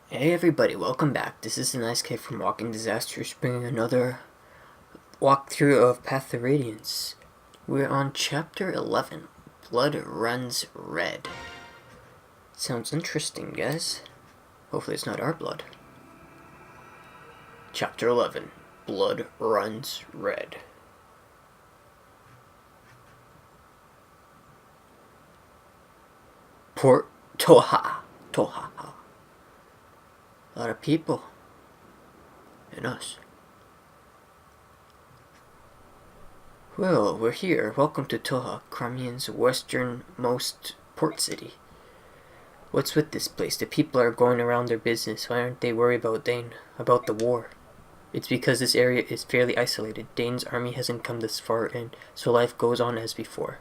Hey everybody, welcome back. This is TheNiceGuy from Walking Disasters, bringing another walkthrough of Path to Radiance. We're on Chapter 11, Blood Runs Red. Sounds interesting, guys. Hopefully it's not our blood. Chapter 11, Blood Runs Red. Port Toha. A lot of people. And us. Well, we're here. Welcome to Toha, Crimean's westernmost port city. What's with this place? The people are going around their business. Why aren't they worried about Dane? About the war? It's because this area is fairly isolated. Dane's army hasn't come this far, and so life goes on as before.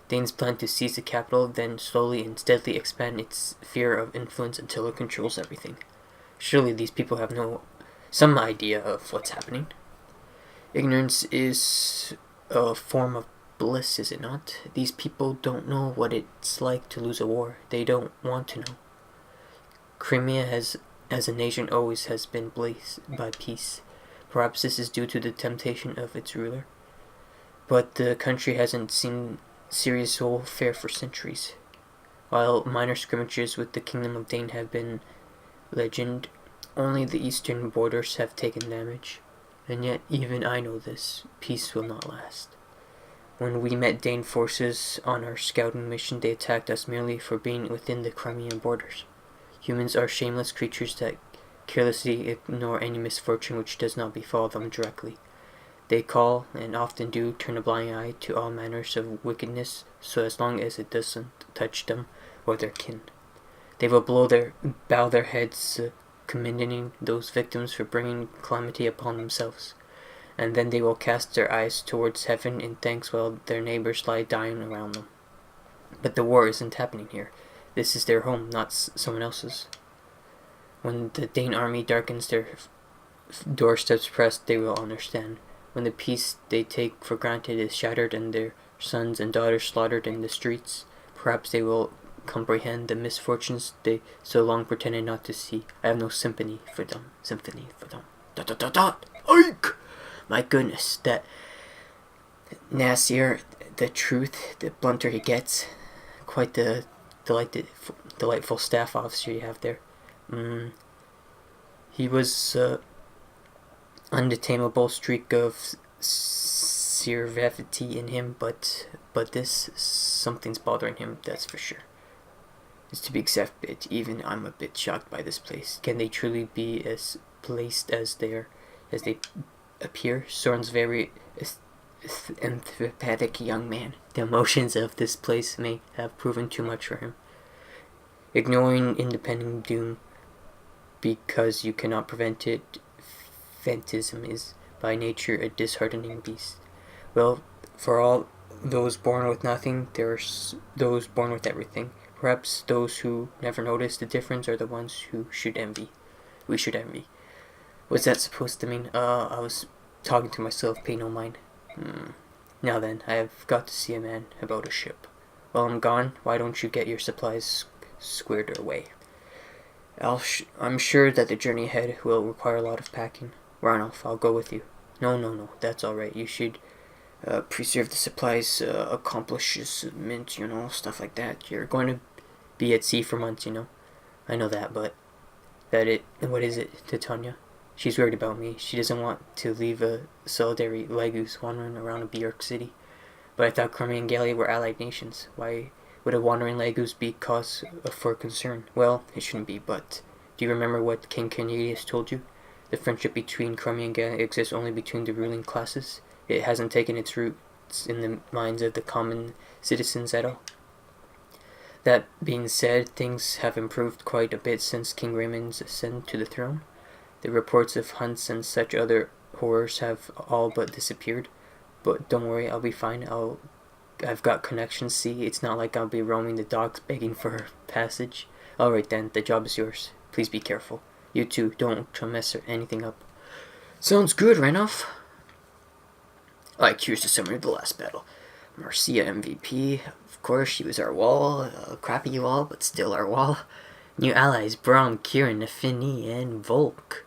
Dane's plan to seize the capital, then slowly and steadily expand its sphere of influence until it controls everything. Surely these people have some idea of what's happening. Ignorance is a form of bliss, is it not? These people don't know what it's like to lose a war. They don't want to know. Crimea as a nation always has been blessed by peace. Perhaps this is due to the temptation of its ruler. But the country hasn't seen serious warfare for centuries. While minor skirmishes with the Kingdom of Dane have been legend, only the eastern borders have taken damage. And yet, even I know this. Peace will not last. When we met Dane forces on our scouting mission, they attacked us merely for being within the Crimean borders. Humans are shameless creatures that carelessly ignore any misfortune which does not befall them directly. They call, and often do, turn a blind eye to all manners of wickedness, so as long as it doesn't touch them or their kin. They will bow their heads, commending those victims for bringing calamity upon themselves. And then they will cast their eyes towards heaven in thanks while their neighbors lie dying around them. But the war isn't happening here. This is their home, not someone else's. When the Dane army darkens their doorsteps pressed, they will understand. When the peace they take for granted is shattered and their sons and daughters slaughtered in the streets, perhaps they will comprehend the misfortunes they so long pretended not to see. I have no sympathy for them. Oink! My goodness, that nastier the truth, the blunter he gets. Quite the delightful staff officer you have there. He was undetamable streak of servility in him, but this, something's bothering him, that's for sure. It's to be accepted. Even I'm a bit shocked by this place. Can they truly be as placed as they appear? Soren's very empathetic young man. The emotions of this place may have proven too much for him. Ignoring independent doom because you cannot prevent it, phantasm is by nature a disheartening beast. Well, for all those born with nothing, there's those born with everything. Perhaps those who never notice the difference are the ones who should envy. We should envy. What's that supposed to mean? I was talking to myself, pay no mind. Now then, I have got to see a man about a ship. While I'm gone, why don't you get your supplies squared away? I'm sure that the journey ahead will require a lot of packing. Ranulph, I'll go with you. No, that's alright. You should preserve the supplies, accomplishment, stuff like that. You're going to be at sea for months, I know that, but what is it to Tanya? She's worried about me. She doesn't want to leave a solitary legoose wandering around a Bjork city. But I thought Crummy and Galley were allied nations. Why would a wandering legoose be cause for concern? Well, it shouldn't be, but do you remember what King Cornelius told you? The friendship between Crummy and Galley exists only between the ruling classes. It hasn't taken its roots in the minds of the common citizens at all. That being said, things have improved quite a bit since King Raymond's ascent to the throne. The reports of hunts and such other horrors have all but disappeared. But don't worry, I'll be fine. I've got connections, see? It's not like I'll be roaming the docks begging for passage. Alright then, the job is yours. Please be careful. You too, don't mess anything up. Sounds good, Ranulph. Alright, here's the summary of the last battle. Marcia MVP, of course, she was our wall. Crappy wall, but still our wall. New allies, Brom, Kieran, Affinity, and Volk.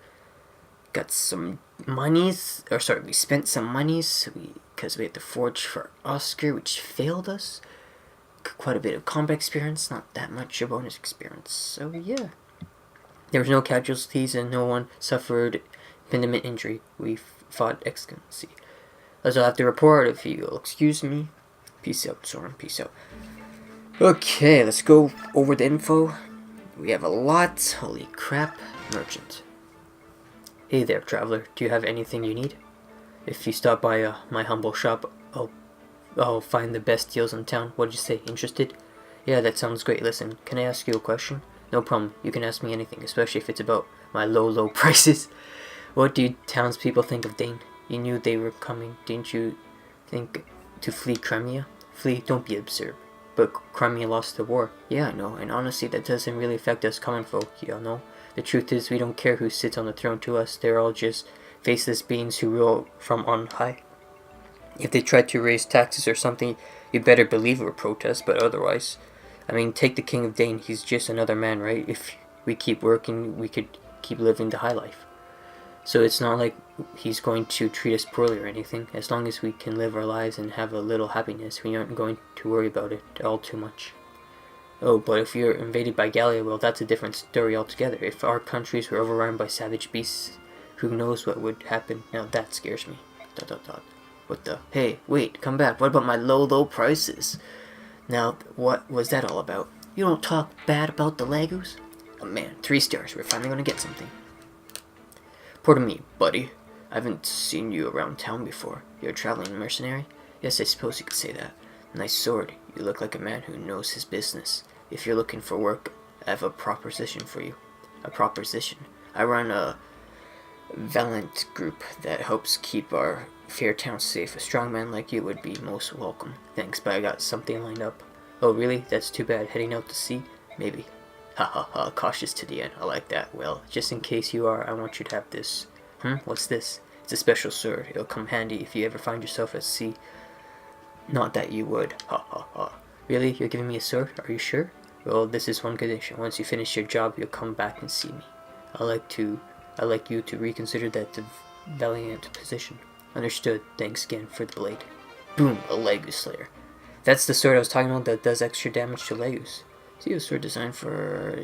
Got some monies, or sorry, we spent some monies because we had to forge for Oscar, which failed us. Quite a bit of combat experience, not that much of bonus experience. So yeah, there was no casualties and no one suffered impediment injury. We fought excellently. As I'll have to report if you'll excuse me. Peace out, Soren. Peace out. Okay, let's go over the info. We have a lot. Holy crap. Merchant. Hey there, traveler. Do you have anything you need? If you stop by my humble shop, I'll find the best deals in town. What'd you say? Interested? Yeah, that sounds great. Listen, can I ask you a question? No problem. You can ask me anything, especially if it's about my low prices. What do you townspeople think of Dane? You knew they were coming. Didn't you think to flee Crimea? Flee? Don't be absurd. But Crimea lost the war. Yeah, I know. And honestly, that doesn't really affect us common folk, you know? The truth is, we don't care who sits on the throne to us. They're all just faceless beings who rule from on high. If they tried to raise taxes or something, you better believe it would protest, but otherwise... I mean, take the King of Dane. He's just another man, right? If we keep working, we could keep living the high life. So it's not like he's going to treat us poorly or anything. As long as we can live our lives and have a little happiness, we aren't going to worry about it all too much. Oh, but if you're invaded by Gallia, well, that's a different story altogether. If our countries were overrun by savage beasts, who knows what would happen? Now that scares me. ... What the? Hey, wait, come back. What about my low prices? Now, what was that all about? You don't talk bad about the Lagos? Oh man, 3 stars. We're finally gonna get something. Pardon me, buddy. I haven't seen you around town before. You're a traveling mercenary? Yes, I suppose you could say that. Nice sword. You look like a man who knows his business. If you're looking for work, I have a proposition for you. A proposition? I run a valiant group that helps keep our fair town safe. A strong man like you would be most welcome. Thanks, but I got something lined up. Oh, really? That's too bad. Heading out to sea? Maybe. Ha ha ha, cautious to the end. I like that. Well, just in case you are, I want you to have this. What's this? It's a special sword. It'll come handy if you ever find yourself at sea. Not that you would. Ha ha ha. Really? You're giving me a sword? Are you sure? Well, this is one condition. Once you finish your job, you'll come back and see me. I'd like you to reconsider that valiant position. Understood. Thanks again for the blade. Boom, a Legu Slayer. That's the sword I was talking about that does extra damage to Legus. See, a sword designed for,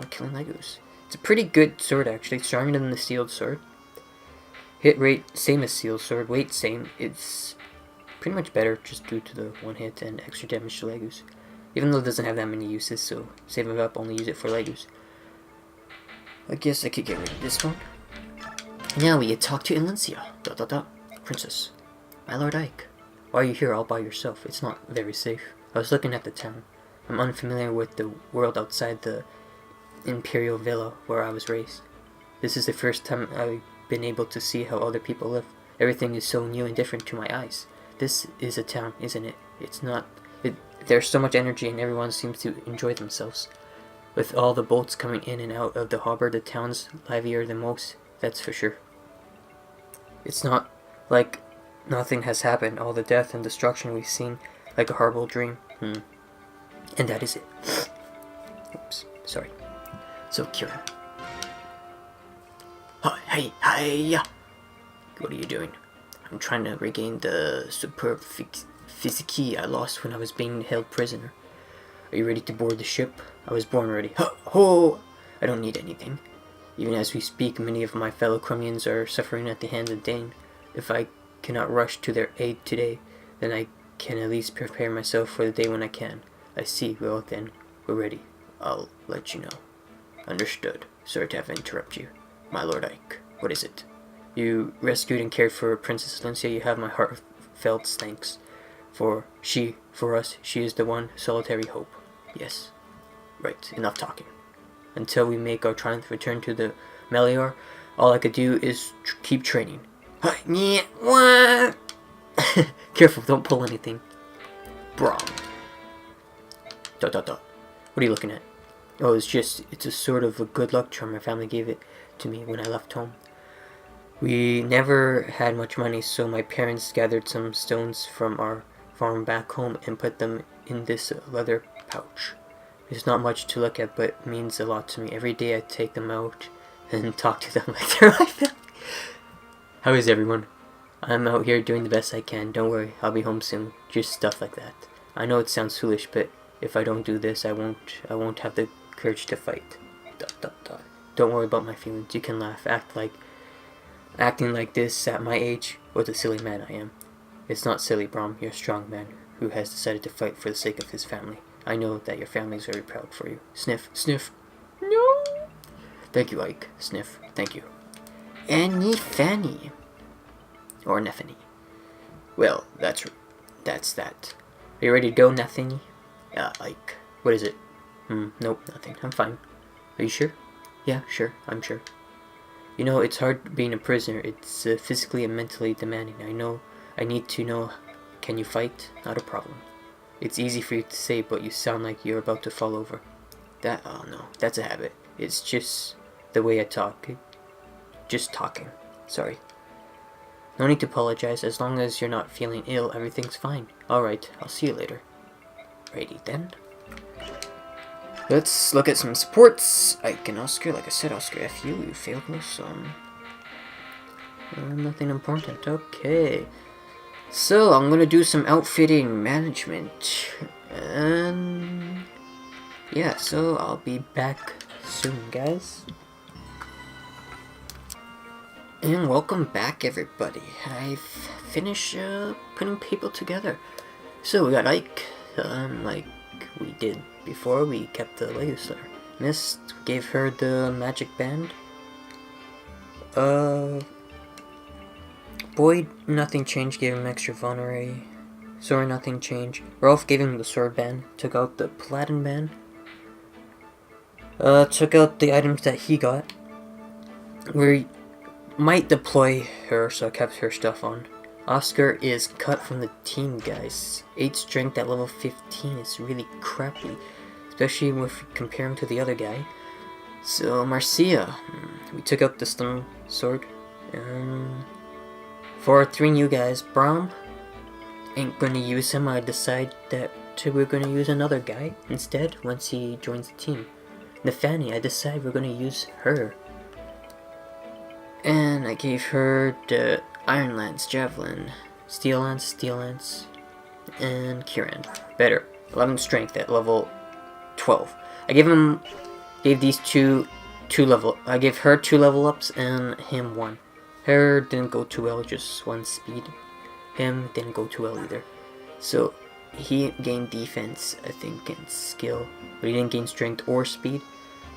killing Legus. It's a pretty good sword, actually. Stronger than the sealed sword. Hit rate, same as sealed sword. Weight, same. It's pretty much better just due to the one hit and extra damage to Legus. Even though it doesn't have that many uses, so save it up, only use it for Legus. I guess I could get rid of this one. Now we talk to Alencia. ... Princess. My Lord Ike. Why are you here all by yourself? It's not very safe. I was looking at the town. I'm unfamiliar with the world outside the imperial villa where I was raised. This is the first time I've been able to see how other people live. Everything is so new and different to my eyes. This is a town, isn't it? It's not. There's so much energy and everyone seems to enjoy themselves. With all the boats coming in and out of the harbor, the town's livelier than most, that's for sure. It's not like nothing has happened. All the death and destruction we've seen, like a horrible dream. And that is it. Oops, sorry. So, Kieran. Hi. What are you doing? I'm trying to regain the superb physique I lost when I was being held prisoner. Are you ready to board the ship? I was born ready. Ho! I don't need anything. Even as we speak, many of my fellow Crimeans are suffering at the hands of Dane. If I cannot rush to their aid today, then I can at least prepare myself for the day when I can. I see. Well then, we're ready. I'll let you know. Understood. Sorry to have interrupted you. My Lord Ike, what is it? You rescued and cared for Princess Alencia. You have my heartfelt thanks. For us, she is the one solitary hope. Yes. Right, enough talking. Until we make our triumphant return to the Melior, all I could do is keep training. What? Careful, don't pull anything. Brom. ... What are you looking at? Oh, it's a sort of a good luck charm. My family gave it to me when I left home. We never had much money, so my parents gathered some stones from our farm back home and put them in this leather pouch. There's not much to look at, but it means a lot to me. Every day I take them out and talk to them like they're my family. How is everyone? I'm out here doing the best I can. Don't worry, I'll be home soon. Just stuff like that. I know it sounds foolish, but if I don't do this, I won't have the courage to fight. ... Don't worry about my feelings. You can laugh. Acting like this at my age, what a silly man I am. It's not silly, Brom. You're a strong man who has decided to fight for the sake of his family. I know that your family is very proud for you. Sniff, sniff. No. Thank you, Ike. Sniff. Thank you. Annie Fanny. Or Neffany. Well, that's that. Are you ready to go, Neffany? Ike. What is it? Nope, nothing. I'm fine. Are you sure? Yeah, sure. I'm sure. You know, it's hard being a prisoner. It's physically and mentally demanding. I need to know. Can you fight? Not a problem. It's easy for you to say, but you sound like you're about to fall over. Oh no, that's a habit. It's just the way I talk. Just talking. Sorry. No need to apologize. As long as you're not feeling ill, everything's fine. Alright, I'll see you later. Righty then. Let's look at some sports. Ike and Oscar. Like I said, Oscar, F you failed this. Nothing important. Okay. So, I'm gonna do some outfitting management. And yeah, so I'll be back soon, guys. And welcome back, everybody. I've finished putting people together. So we got Ike, like we did before. We kept the latest there. Mist, gave her the magic band. Boyd, nothing changed, gave him extra vulnerary. Sora, nothing changed. Rolf gave him the sword band, took out the platinum band. Took out the items that he got. We might deploy her, so I kept her stuff on. Oscar is cut from the team, guys. 8 strength at level 15 is really crappy, especially if you compare him to the other guy. So Marcia, we took out the stone sword. For 3 new guys, Brom, ain't gonna use him. I decide that we're gonna use another guy instead once he joins the team. Nefani, I decide we're gonna use her. And I gave her the Iron Lance, Javelin, Steel Lance, and Kieran. Better. 11 strength at level 12. I gave these two level. I gave her 2 level ups and him 1. Her didn't go too well, just 1 speed. Him didn't go too well either. So he gained defense, I think, and skill, but he didn't gain strength or speed.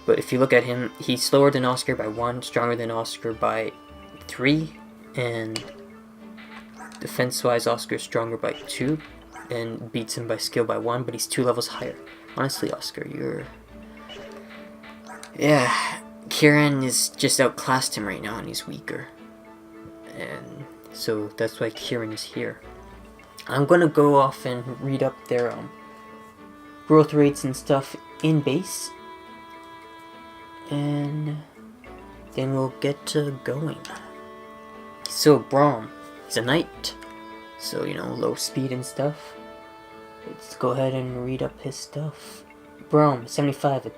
But if you look at him, he's slower than Oscar by 1, stronger than Oscar by 3, and defense-wise, Oscar's stronger by 2, and beats him by skill by 1, but he's 2 levels higher. Honestly, Oscar, you're... Yeah, Kieran is just outclassed him right now, and he's weaker. And so that's why Kieran is here. I'm gonna go off and read up their growth rates and stuff in base, and then we'll get to going. So Brom, he's a knight, so you know, low speed and stuff. Let's go ahead and read up his stuff. Brom, 75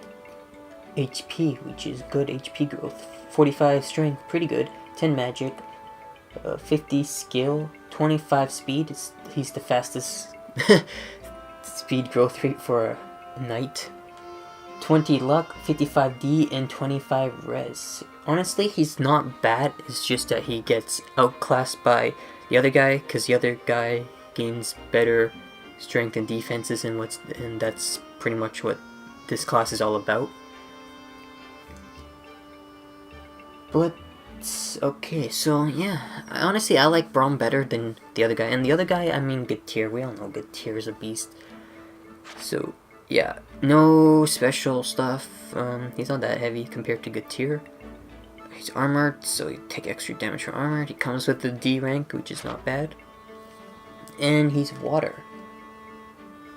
HP, which is good HP growth. 45 strength, pretty good. 10 magic. 50 skill, 25 speed. He's the fastest speed growth rate for a knight. 20 luck, 55 D, and 25 res. Honestly, he's not bad. It's just that he gets outclassed by the other guy, because the other guy gains better strength and defenses, and that's pretty much what this class is all about. But okay, so yeah, honestly, I like Brom better than the other guy. And the other guy, I mean, Gatrie. We all know Gatrie is a beast. So yeah, no special stuff. He's not that heavy compared to Gatrie. He's armored, so you take extra damage from armored. He comes with the D rank, which is not bad. And he's water.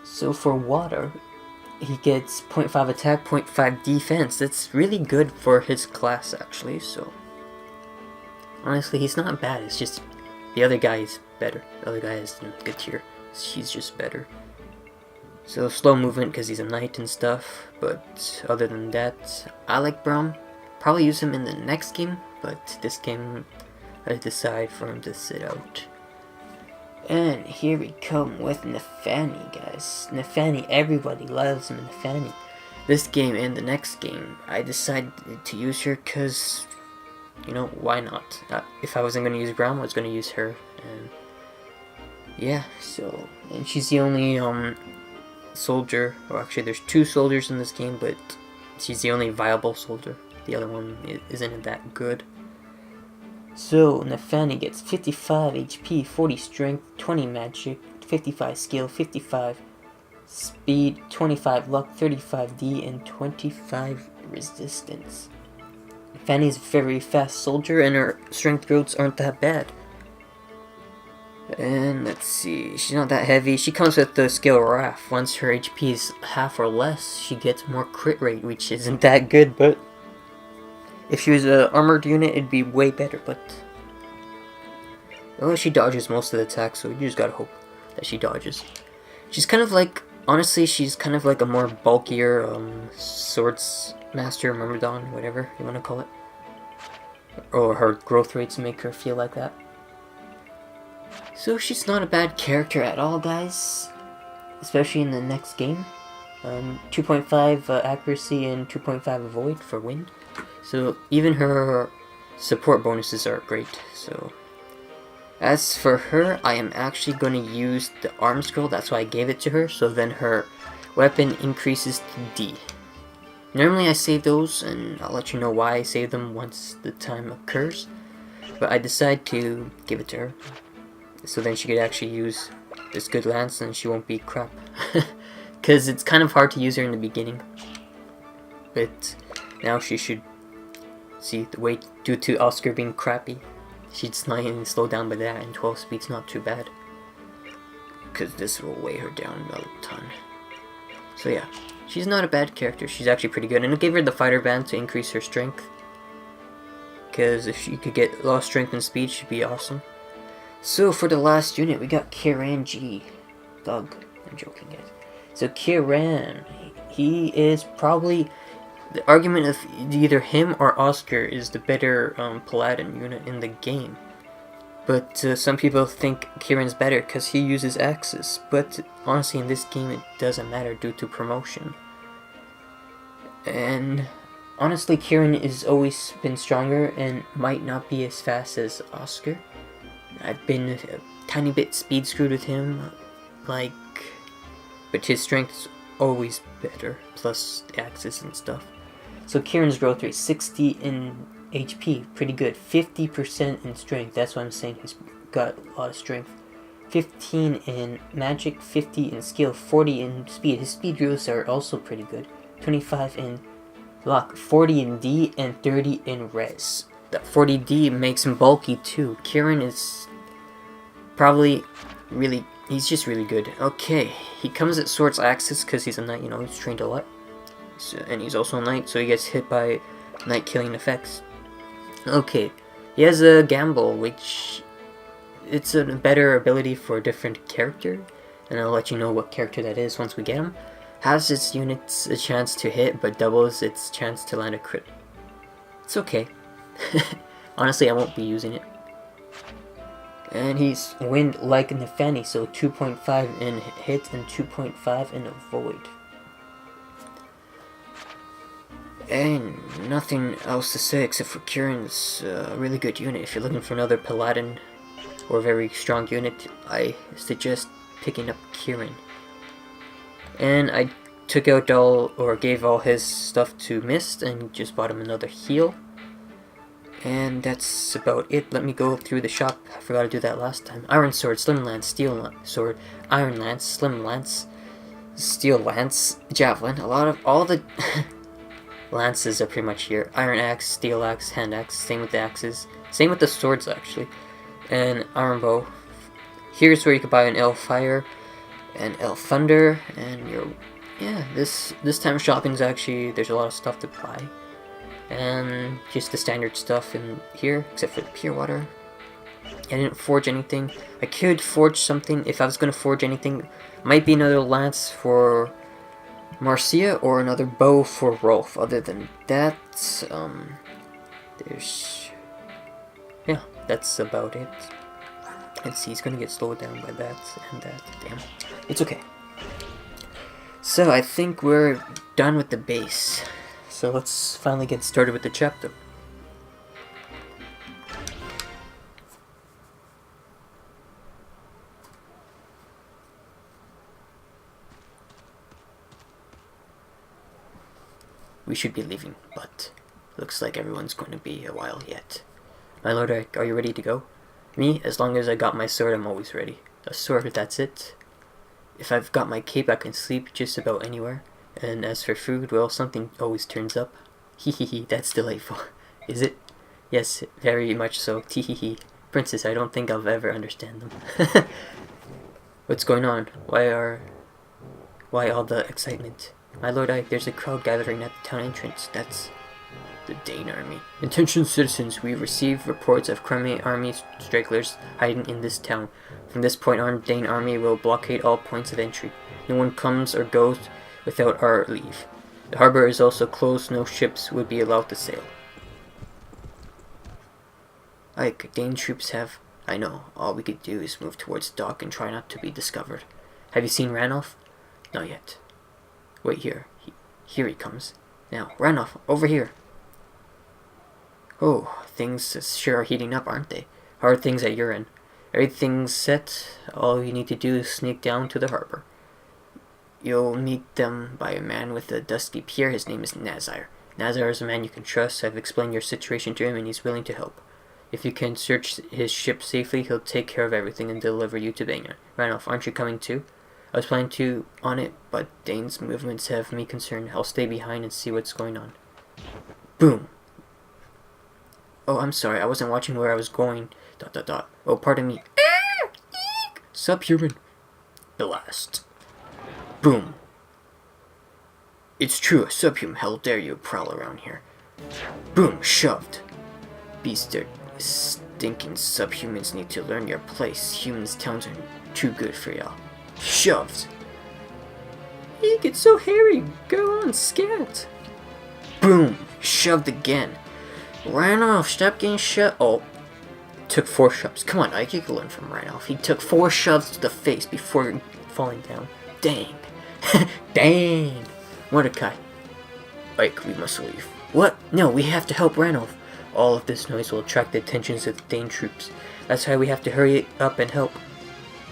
So for water, he gets 0.5 attack, 0.5 defense. That's really good for his class, actually, so... Honestly, he's not bad. It's just the other guy is better. The other guy is good tier. He's just better. So slow movement because he's a knight and stuff, but other than that, I like Brom. Probably use him in the next game, but this game I decide for him to sit out. And here we come with Nefani, guys. Nefani, everybody loves him in Nefani. This game and the next game, I decided to use her because, you know, why not? If I wasn't going to use Brom, I was going to use her. And yeah, so, and she's the only soldier, or actually there's 2 soldiers in this game, but she's the only viable soldier. The other one isn't that good. So Nefani gets 55 HP, 40 strength, 20 magic, 55 skill, 55 speed, 25 luck, 35 D, and 25 resistance. Nefani's a very fast soldier, and her strength growths aren't that bad. And let's see, she's not that heavy. She comes with the skill Wrath. Once her HP is half or less, she gets more crit rate, which isn't that good, but if she was an armored unit, it'd be way better, but well, she dodges most of the attacks, so you just gotta hope that she dodges. She's kind of like, honestly, she's kind of like a more bulkier swords master, Myrmidon, whatever you want to call it. Or her growth rates make her feel like that. So she's not a bad character at all, guys, especially in the next game. 2.5 accuracy and 2.5 avoid for wind. So even her support bonuses are great. So as for her, I am actually going to use the arm scroll. That's why I gave it to her. So then her weapon increases to D. Normally I save those, and I'll let you know why I save them once the time occurs. But I decide to give it to her, so then she could actually use this good lance and she won't be crap. Because it's kind of hard to use her in the beginning. But now she should see the weight due to Oscar being crappy. She'd slightly slow down by that, and 12 speed's not too bad. Because this will weigh her down a ton. So yeah, she's not a bad character. She's actually pretty good. And I gave her the fighter band to increase her strength. Because if she could get a lot of strength and speed, she'd be awesome. So for the last unit, we got Kieran G. Thug. I'm joking, guys. So Kieran, he is probably, the argument of either him or Oscar is the better paladin unit in the game. But some people think Kieran's better because he uses axes. But honestly, in this game, it doesn't matter due to promotion. And honestly, Kieran has always been stronger and might not be as fast as Oscar. I've been a tiny bit speed screwed with him, like, but his strength's always better, plus the axes and stuff. So Kieran's growth rate, 60 in HP, pretty good. 50% in strength, that's why I'm saying he's got a lot of strength. 15 in magic, 50 in skill, 40 in speed. His speed growths are also pretty good. 25 in luck, 40 in D, and 30 in res. That 40D makes him bulky too. Kieran is probably really, he's just really good. Okay, he comes at swords axes because he's a knight, you know, he's trained a lot. So, and he's also a knight, so he gets hit by knight killing effects. Okay, he has a gamble, which it's a better ability for a different character, and I'll let you know what character that is once we get him. Has its units a chance to hit, but doubles its chance to land a crit. It's okay. Honestly, I won't be using it. And he's wind like Nefani, so 2.5 in hit and 2.5 in avoid. And nothing else to say except for Kieran's a really good unit. If you're looking for another paladin or very strong unit, I suggest picking up Kieran. And I took out gave all his stuff to Mist and just bought him another heal. And that's about it. Let me go through the shop. I forgot to do that last time. Iron sword, slim lance, steel sword, iron lance, slim lance, steel lance, javelin. All the lances are pretty much here. Iron axe, steel axe, hand axe. Same with the axes. Same with the swords actually. And iron bow. Here's where you can buy an elf fire, and elf thunder, and this time of shopping is actually, there's a lot of stuff to buy. And just the standard stuff in here, except for the pure water. I didn't forge anything. I could forge something. If I was going to forge anything, might be another lance for Marcia or another bow for Rolf. Other than that, there's... yeah, that's about it. Let's see, he's going to get slowed down by that and that. Damn. It's okay. So, I think we're done with the base. So, let's finally get started with the chapter. We should be leaving, but looks like everyone's going to be a while yet. My lord, are you ready to go? Me? As long as I got my sword, I'm always ready. A sword, that's it. If I've got my cape, I can sleep just about anywhere. And as for food, well, something always turns up. Hehehe, that's delightful. Is it? Yes, very much so. Tehehe. Princess, I don't think I'll ever understand them. What's going on? Why all the excitement? My lord, there's a crowd gathering at the town entrance. That's the Dane army. Attention citizens, we receive reports of Crimean army stragglers hiding in this town. From this point on, Dane army will blockade all points of entry. No one comes or goes without our leave. The harbor is also closed. No ships would be allowed to sail. Ike, Dane troops have... I know. All we could do is move towards the dock and try not to be discovered. Have you seen Ranulph? Not yet. Wait here. Here he comes. Now, Ranulph, over here. Oh, things sure are heating up, aren't they? How are things at your end? Everything's set. All you need to do is sneak down to the harbor. You'll meet them by a man with a dusky pier. His name is Nazir. Nazir is a man you can trust. I've explained your situation to him and he's willing to help. If you can search his ship safely, he'll take care of everything and deliver you to Bangor. Ranulph, aren't you coming too? I was planning to on it, but Dane's movements have me concerned. I'll stay behind and see what's going on. Boom. Oh, I'm sorry. I wasn't watching where I was going. ... Oh, pardon me. Subhuman. Blast. Boom. It's true, a subhuman. How dare you prowl around here? Boom. Shoved. Beasts are stinking subhumans need to learn your place. Humans' towns are too good for y'all. Shoved. Eek, it's so hairy. Go on, scat. Boom. Shoved again. Ranulph, stop getting shoved. Oh. Took 4 shoves. Come on, Ike, you can learn from Ranulph. He took 4 shoves to the face before falling down. Dang. Dang. Mordecai. Ike, we must leave. What? No, we have to help Ranulph. All of this noise will attract the attentions of the Dane troops. That's why we have to hurry up and help.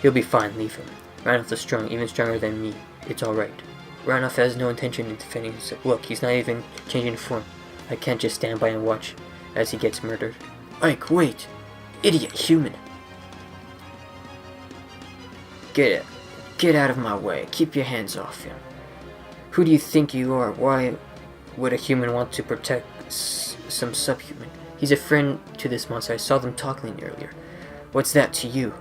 He'll be fine, leave him. Ranulph is strong, even stronger than me. It's alright. Ranulph has no intention of defending himself. Look, he's not even changing form. I can't just stand by and watch as he gets murdered. Ike, wait! Idiot human! Get out of my way. Keep your hands off him. Who do you think you are? Why would a human want to protect some subhuman? He's a friend to this monster. I saw them talking earlier. What's that to you?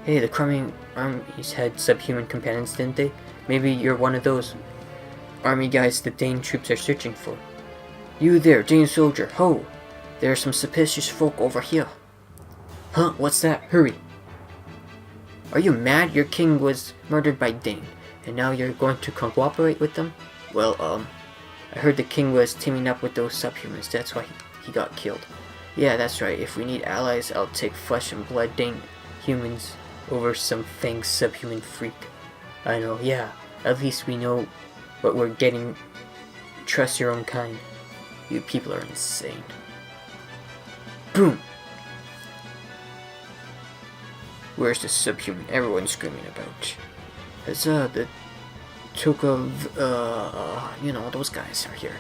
Hey, the Crimean armies had subhuman companions, didn't they? Maybe you're one of those army guys the Dane troops are searching for. You there, Dane soldier, ho! There are some suspicious folk over here. Huh, what's that? Hurry! Are you mad? Your king was murdered by Dane, and now you're going to cooperate with them? Well, I heard the king was teaming up with those subhumans, that's why he got killed. Yeah, that's right, if we need allies, I'll take flesh and blood Dane humans over some fanged subhuman freak. I know, yeah, at least we know what we're getting. Trust your own kind. You people are insane. Boom! Where's the subhuman everyone's screaming about? It's, the you know, those guys are here.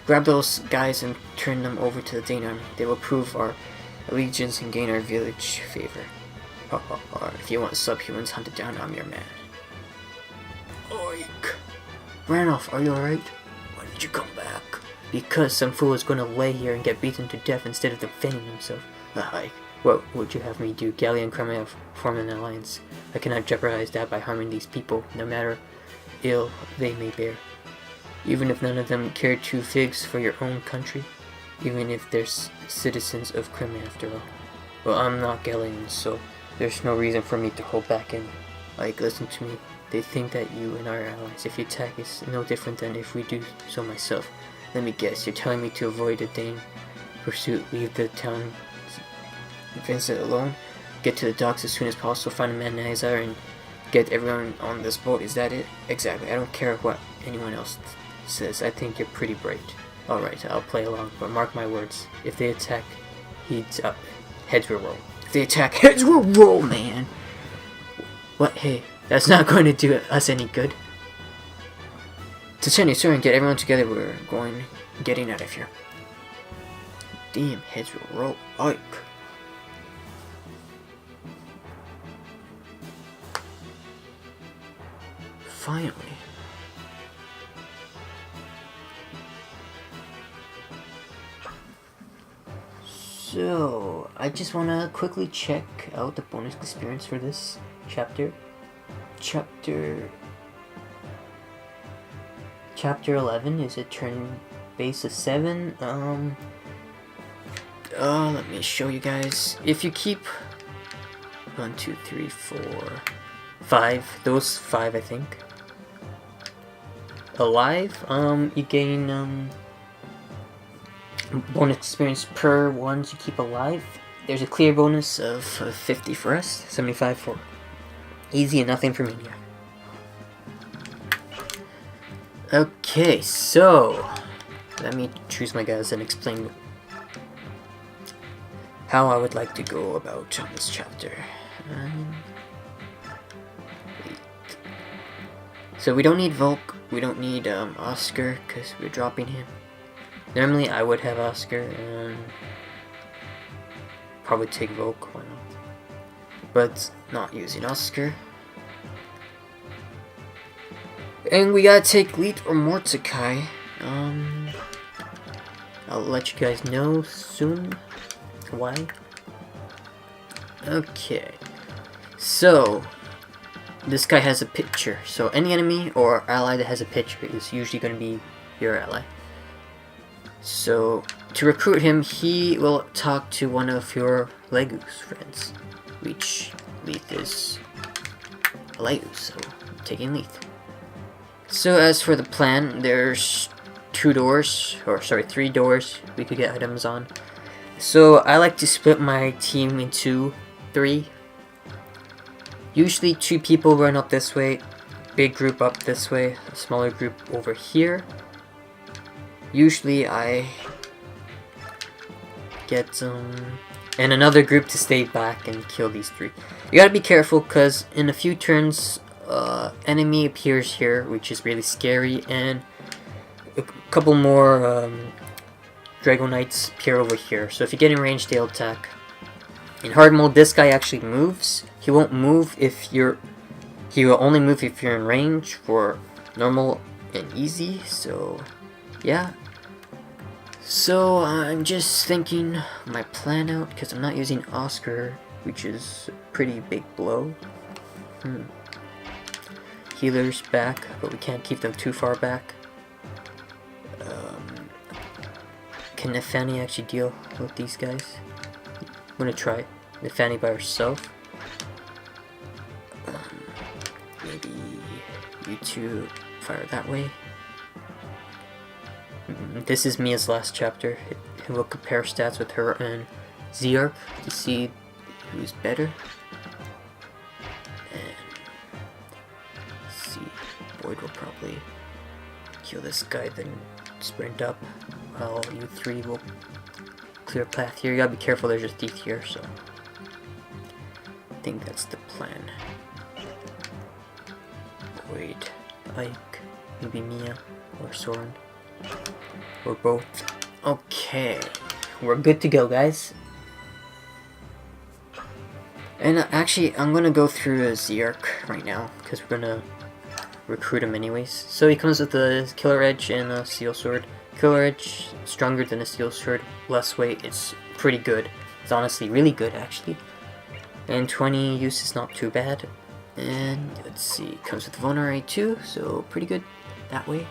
Grab those guys and turn them over to the Dane army. They will prove our allegiance and gain our village favor. If you want subhumans hunted down, I'm your man. Oink! Ranulph, are you alright? Why did you come back? Because some fool is gonna lay here and get beaten to death instead of defending himself. What would you have me do? Gallia and Crimea have formed an alliance. I cannot jeopardize that by harming these people, no matter ill they may bear. Even if none of them care 2 figs for your own country, even if they're citizens of Crimea after all. Well, I'm not Gillian, so there's no reason for me to hold back and, like, listen to me. They think that you and our allies, if you attack, is no different than if we do so myself. Let me guess, you're telling me to avoid a Dane pursuit, leave the town Vincent alone, get to the docks as soon as possible, find a man in Isar, and get everyone on this boat. Is that it? Exactly. I don't care what anyone else says. I think you're pretty bright. Alright, I'll play along, but mark my words. If they attack, heads will roll. If they attack, heads will roll, man! What? Hey, that's not going to do us any good. To send you, sir, and get everyone together, we're getting out of here. Damn, heads will roll. Ike. Finally. So, I just want to quickly check out the bonus experience for this chapter. Chapter 11 is a turn base of 7. Let me show you guys. If you keep 1, 2, 3, 4, 5, those 5 I think, alive, you gain bonus experience per ones you keep alive. There's a clear bonus of 50 for us, 75 for easy, and nothing for Mania. Okay, so let me choose my guys and explain how I would like to go about this chapter. So we don't need Volk, we don't need Oscar, because we're dropping him. Normally I would have Oscar and probably take Volk, why not? But not using Oscar. And we gotta take Leet or Mordecai. I'll let you guys know soon why. Okay, so this guy has a picture, so any enemy or ally that has a picture is usually going to be your ally. So to recruit him, he will talk to one of your Legus friends, which Leith is Legus, so I'm taking Leith. So as for the plan, there's 3 doors we could get items on. So I like to split my team into 3. Usually 2 people run up this way, big group up this way, a smaller group over here. Usually I get and another group to stay back and kill these 3. You gotta be careful, because in a few turns enemy appears here, which is really scary, and a couple more Drago Knights appear over here. So if you get in range, they'll attack. In hard mode, this guy actually moves. He won't move if you're... He will only move if you're in range for normal and easy, so yeah. So I'm just thinking my plan out, because I'm not using Oscar, which is a pretty big blow. Healers back, but we can't keep them too far back. Can Nefani actually deal with these guys? I'm gonna try Nefani by herself. Maybe you 2 fire that way. This is Mia's last chapter. We'll compare stats with her and Ziark to see who's better. And let's see, Boyd will probably kill this guy, then sprint up, while you 3 will clear a path here. You gotta be careful, there's a thief here, so I think that's the plan. Boyd, Ike, maybe Mia, or Soren. Or both. Okay, we're good to go, guys. And actually, I'm gonna go through a Ziark right now, because we're gonna recruit him anyways. So he comes with a Killer Edge and a Steel Sword. Killer Edge, stronger than a Steel Sword, less weight, it's pretty good. It's honestly really good, actually. And 20 use is not too bad. And let's see, comes with Vulnerate too, so pretty good that way.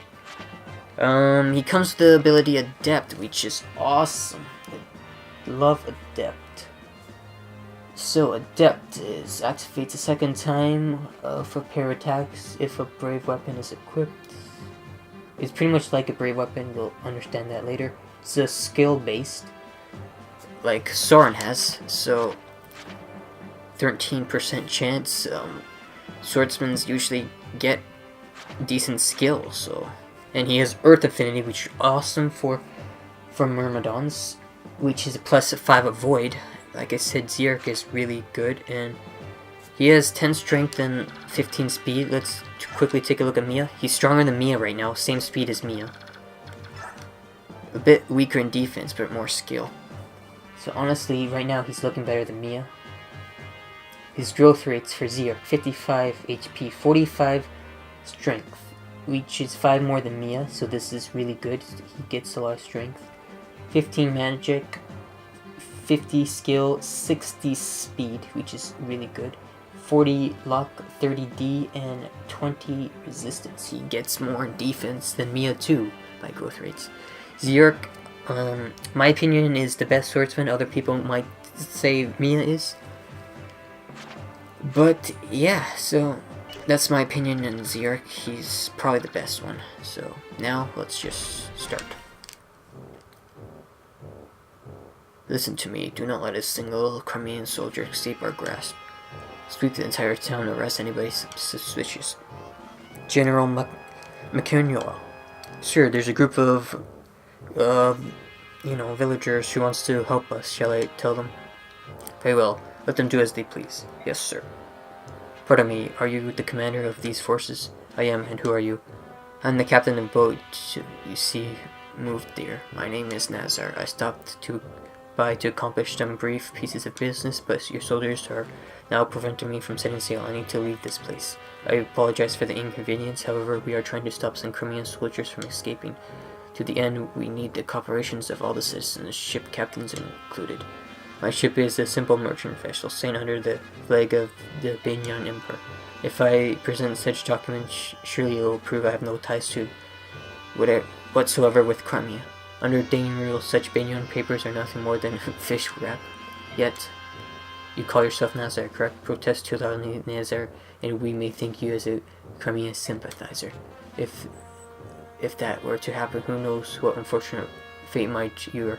He comes with the ability Adept, which is awesome. Love Adept. So Adept activates a second time for pair attacks if a brave weapon is equipped. It's pretty much like a brave weapon, we'll understand that later. It's a skill based, like Soren has, so 13% chance. Swordsmans usually get decent skill, so. And he has Earth Affinity, which is awesome for Myrmidons, which is a +5 avoid. Like I said, Zerk is really good, and he has 10 strength and 15 speed. Let's quickly take a look at Mia. He's stronger than Mia right now, same speed as Mia. A bit weaker in defense, but more skill. So honestly, right now he's looking better than Mia. His growth rates for Zerk, 55 HP, 45 strength, which is 5 more than Mia, so this is really good. He gets a lot of strength. 15 magic, 50 skill, 60 speed, which is really good. 40 luck, 30 D, and 20 resistance. He gets more in defense than Mia too, by growth rates. Zerk, my opinion, is the best swordsman. Other people might say Mia is. But yeah, so that's my opinion on Zerk. He's probably the best one. So now let's just start. Listen to me. Do not let a single Crimean soldier escape our grasp. Sweep the entire town and arrest anybody suspicious. General McIntyre. Sir, there's a group of, villagers who wants to help us. Shall I tell them? Very well. Let them do as they please. Yes, sir. Pardon me, are you the commander of these forces? I am, and who are you? I'm the captain of the boat you see moved there. My name is Nazar. I stopped by to accomplish some brief pieces of business, but your soldiers are now preventing me from setting sail. I need to leave this place. I apologize for the inconvenience, however, we are trying to stop some Crimean soldiers from escaping. To the end, we need the cooperations of all the citizens, ship captains included. My ship is a simple merchant vessel, sailing under the flag of the Banyan Emperor. If I present such documents, surely it will prove I have no ties to whatsoever with Crimea. Under Dane rule, such Banyan papers are nothing more than fish wrap. Yet, you call yourself Nazar, correct? Protest too loudly, Nazar, and we may think you as a Crimean sympathizer. If that were to happen, who knows what unfortunate fate might your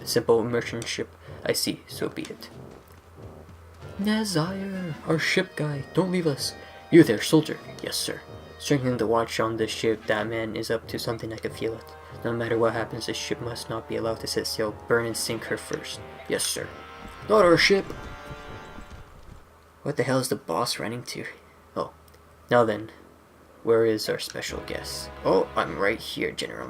simple merchant ship. I see, so be it. Nazar, our ship guy, don't leave us. You there, soldier? Yes, sir. Strengthening the watch on the ship, that man is up to something, I can feel it. No matter what happens, the ship must not be allowed to set sail. Burn and sink her first. Yes, sir. Not our ship! What the hell is the boss running to? Oh, now then, where is our special guest? Oh, I'm right here, General.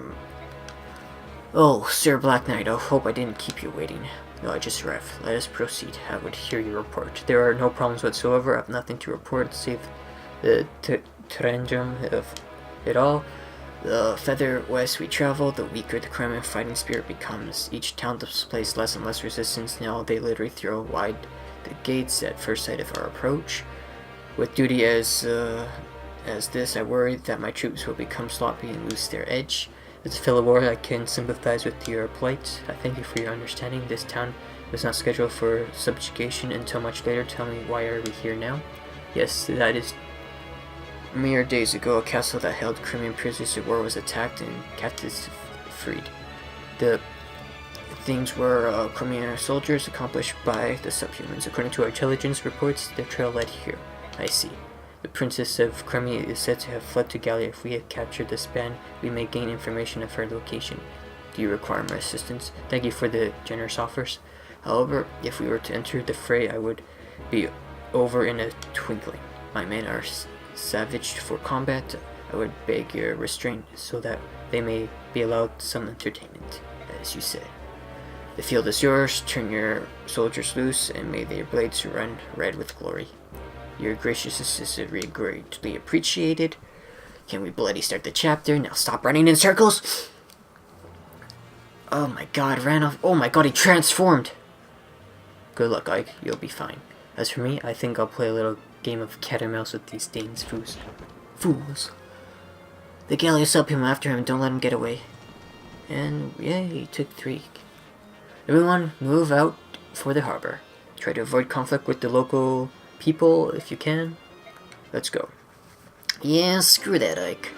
Oh, Sir Black Knight, I hope I didn't keep you waiting. No, I just arrived. Let us proceed. I would hear your report. There are no problems whatsoever. I have nothing to report, save the trendum of it all. The further west we travel, the weaker the Crimean fighting spirit becomes. Each town displays less and less resistance. Now they literally throw wide the gates at first sight of our approach. With duty as this, I worry that my troops will become sloppy and lose their edge. As a fellow warrior, I can sympathize with your plight. I thank you for your understanding. This town was not scheduled for subjugation until much later. Tell me, why are we here now? Yes, that is mere days ago. A castle that held Crimean prisoners of war was attacked and captives freed. The things were Crimean soldiers accomplished by the subhumans. According to our intelligence reports, the trail led here. I see. The Princess of Crimea is said to have fled to Gallia. If we had captured this band, we may gain information of her location. Do you require my assistance? Thank you for the generous offers. However, if we were to enter the fray, I would be over in a twinkling. My men are savaged for combat. I would beg your restraint so that they may be allowed some entertainment, as you say. The field is yours. Turn your soldiers loose, and may their blades run red with glory. Your graciousness is greatly appreciated. Can we bloody start the chapter? Now stop running in circles! Oh my god, ran off. Oh my god, he transformed! Good luck, Ike. You'll be fine. As for me, I think I'll play a little game of cat and mouse with these Danes fools. The galleys up him after him. Don't let him get away. And, yay, he took 3. Everyone, move out for the harbor. Try to avoid conflict with the local people if you can. Let's go. Yeah, screw that, Ike.